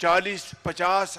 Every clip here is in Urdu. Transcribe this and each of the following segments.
40-50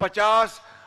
50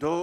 2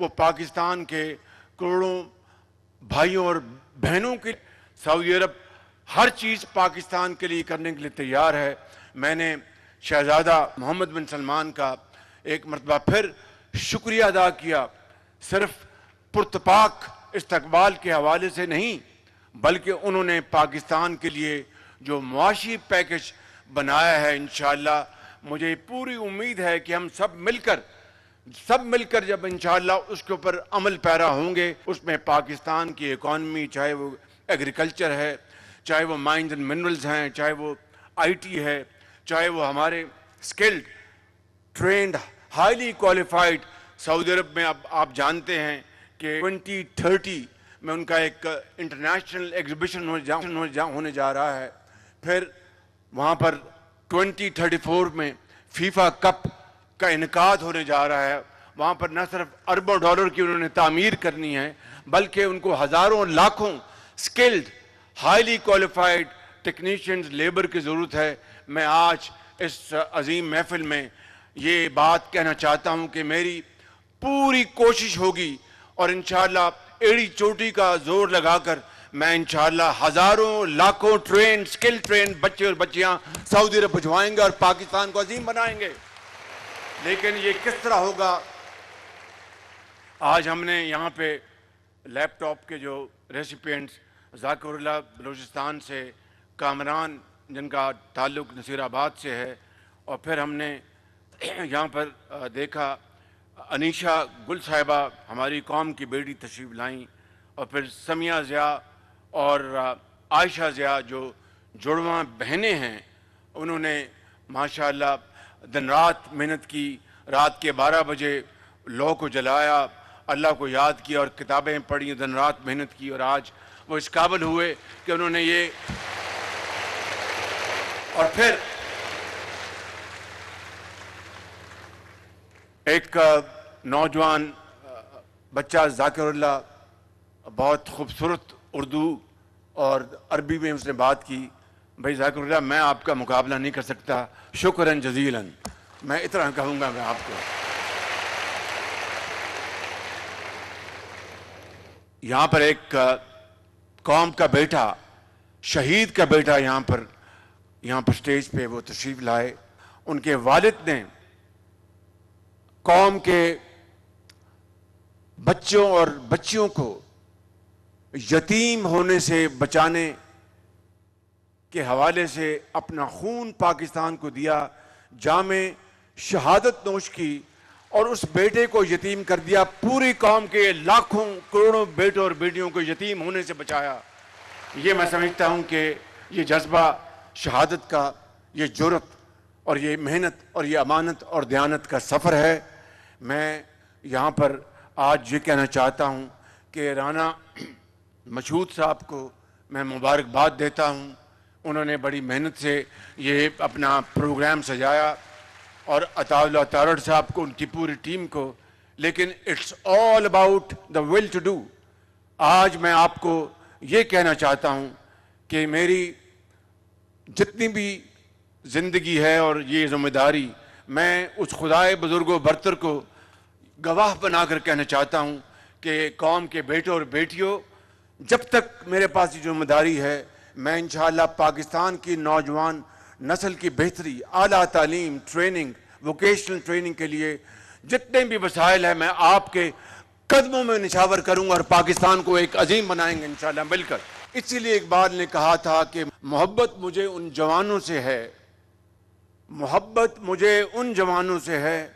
وہ پاکستان کے کروڑوں بھائیوں اور بہنوں کے سعودی عرب ہر چیز پاکستان کے لیے کرنے کے لیے تیار ہے۔ میں نے شہزادہ محمد بن سلمان کا ایک مرتبہ پھر شکریہ ادا کیا، صرف پرتپاک استقبال کے حوالے سے نہیں، بلکہ انہوں نے پاکستان کے لیے جو معاشی پیکج بنایا ہے، انشاءاللہ مجھے پوری امید ہے کہ ہم سب مل کر جب انشاءاللہ اس کے اوپر عمل پیرا ہوں گے، اس میں پاکستان کی اکانومی، چاہے وہ ایگریکلچر ہے، چاہے وہ مائنز اینڈ منرلز ہیں، چاہے وہ آئی ٹی ہے، چاہے وہ ہمارے اسکلڈ، ٹرینڈ، ہائیلی کوالیفائڈ سعودی عرب میں اب آپ جانتے ہیں کہ 2030 میں ان کا ایک انٹرنیشنل ایگزیبیشن ہونے جا رہا ہے، پھر وہاں پر 2034 میں فیفا کپ کا انعقاد ہونے جا رہا ہے۔ وہاں پر نہ صرف اربوں ڈالر کی انہوں نے تعمیر کرنی ہے، بلکہ ان کو ہزاروں لاکھوں skilled highly qualified technicians labour کی ضرورت ہے۔ میں آج اس عظیم محفل میں یہ بات کہنا چاہتا ہوں کہ میری پوری کوشش ہوگی اور انشاءاللہ ایڑی چوٹی کا زور لگا کر میں انشاءاللہ ہزاروں لاکھوں اسکل ٹرین بچے اور بچیاں سعودی عرب بھجوائیں گے اور پاکستان کو عظیم بنائیں گے۔ لیکن یہ کس طرح ہوگا؟ آج ہم نے یہاں پہ لیپ ٹاپ کے جو ریسیپینٹس ذاکر اللہ بلوچستان سے، کامران جن کا تعلق نصیر آباد سے ہے، اور پھر ہم نے یہاں پر دیکھا انیشا گل صاحبہ ہماری قوم کی بیٹی تشریف لائیں، اور پھر سمیہ ضیاء اور عائشہ ضیاء جو جڑواں بہنیں ہیں، انہوں نے ماشاءاللہ دن رات محنت کی، رات کے 12 بجے لو کو جلایا، اللہ کو یاد کیا اور کتابیں پڑھی، دن رات محنت کی، اور آج وہ اس قابل ہوئے کہ انہوں نے یہ، اور پھر ایک نوجوان بچہ ذاکر اللہ بہت خوبصورت اردو اور عربی میں اس نے بات کی، بھائی ذاکر اللہ میں آپ کا مقابلہ نہیں کر سکتا، شکراً جزیلاً، میں اتنا کہوں گا میں آپ کو۔ یہاں پر ایک قوم کا بیٹا، شہید کا بیٹا یہاں پر سٹیج پہ وہ تشریف لائے، ان کے والد نے قوم کے بچوں اور بچیوں کو یتیم ہونے سے بچانے کے حوالے سے اپنا خون پاکستان کو دیا، جامِ شہادت نوش کی اور اس بیٹے کو یتیم کر دیا، پوری قوم کے لاکھوں کروڑوں بیٹوں اور بیٹیوں کو یتیم ہونے سے بچایا۔ یہ میں سمجھتا ہوں کہ یہ جذبہ شہادت کا، یہ جرأت اور یہ محنت اور یہ امانت اور دیانت کا سفر ہے۔ میں یہاں پر آج یہ کہنا چاہتا ہوں کہ رانا مشہود صاحب کو میں مبارکباد دیتا ہوں، انہوں نے بڑی محنت سے یہ اپنا پروگرام سجایا، اور عطا اللہ تارڑ صاحب کو، ان کی پوری ٹیم کو، لیکن it's all about the will to do. آج میں آپ کو یہ کہنا چاہتا ہوں کہ میری جتنی بھی زندگی ہے اور یہ ذمہ داری، میں اس خدائے بزرگ و برتر کو گواہ بنا کر کہنا چاہتا ہوں کہ قوم کے بیٹوں اور بیٹیوں، جب تک میرے پاس یہ ذمہ داری ہے، میں انشاءاللہ پاکستان کی نوجوان نسل کی بہتری، اعلیٰ تعلیم، ٹریننگ، ووکیشنل ٹریننگ کے لیے جتنے بھی وسائل ہیں میں آپ کے قدموں میں نچھاور کروں گا اور پاکستان کو ایک عظیم بنائیں گے انشاءاللہ مل کر۔ اسی لیے اقبال نے کہا تھا کہ محبت مجھے ان جوانوں سے ہے، محبت مجھے ان جوانوں سے ہے،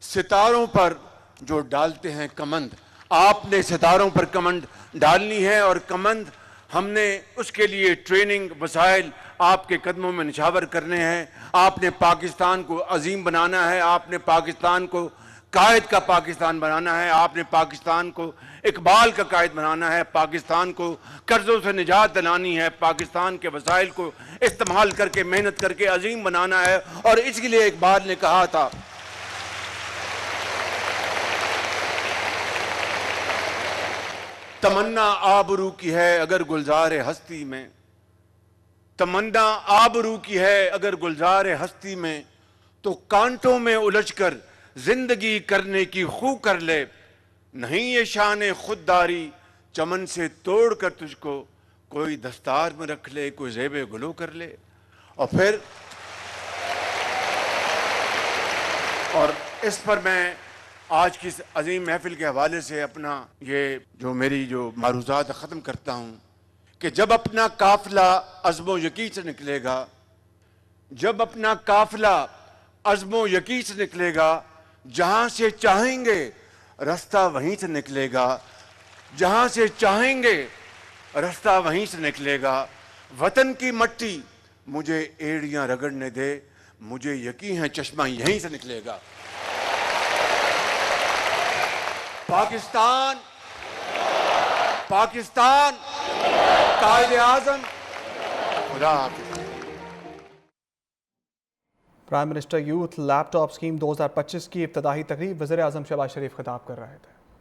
ستاروں پر جو ڈالتے ہیں کمند۔ آپ نے ستاروں پر کمند ڈالنی ہے، اور کمند ہم نے اس کے لیے ٹریننگ، وسائل آپ کے قدموں میں نچھاور کرنے ہیں۔ آپ نے پاکستان کو عظیم بنانا ہے، آپ نے پاکستان کو قائد کا پاکستان بنانا ہے، آپ نے پاکستان کو اقبال کا قائد بنانا ہے، پاکستان کو قرضوں سے نجات دلانی ہے، پاکستان کے وسائل کو استعمال کر کے محنت کر کے عظیم بنانا ہے۔ اور اس کے لیے اقبال نے کہا تھا، تمنا آبرو کی ہے اگر گلزار ہستی میں، تمنا آبرو کی ہے اگر گلزار ہستی میں، تو کانٹوں میں الجھ کر زندگی کرنے کی خو کر لے، نہیں یہ شان خودداری چمن سے توڑ کر تجھ کو کوئی دستار میں رکھ لے، کوئی زیب گلو کر لے. اور اس پر میں آج کی اس عظیم محفل کے حوالے سے اپنا یہ جو میری جو معروضات ختم کرتا ہوں کہ جب اپنا قافلہ عزم و یقین سے نکلے گا، جب اپنا قافلہ عزم و یقین سے نکلے گا، جہاں سے چاہیں گے رستہ وہیں سے نکلے گا، جہاں سے چاہیں گے رستہ وہیں سے نکلے گا. وطن کی مٹی مجھے ایڑیاں رگڑنے دے، مجھے یقین ہے چشمہ یہیں سے نکلے گا. پاکستان پاکستان قائد اعظم. خدا حافظ. پرائم منسٹر یوتھ لیپ ٹاپ اسکیم 2025 کی افتتاحی تقریب وزیر اعظم شہباز شریف خطاب کر رہے تھے.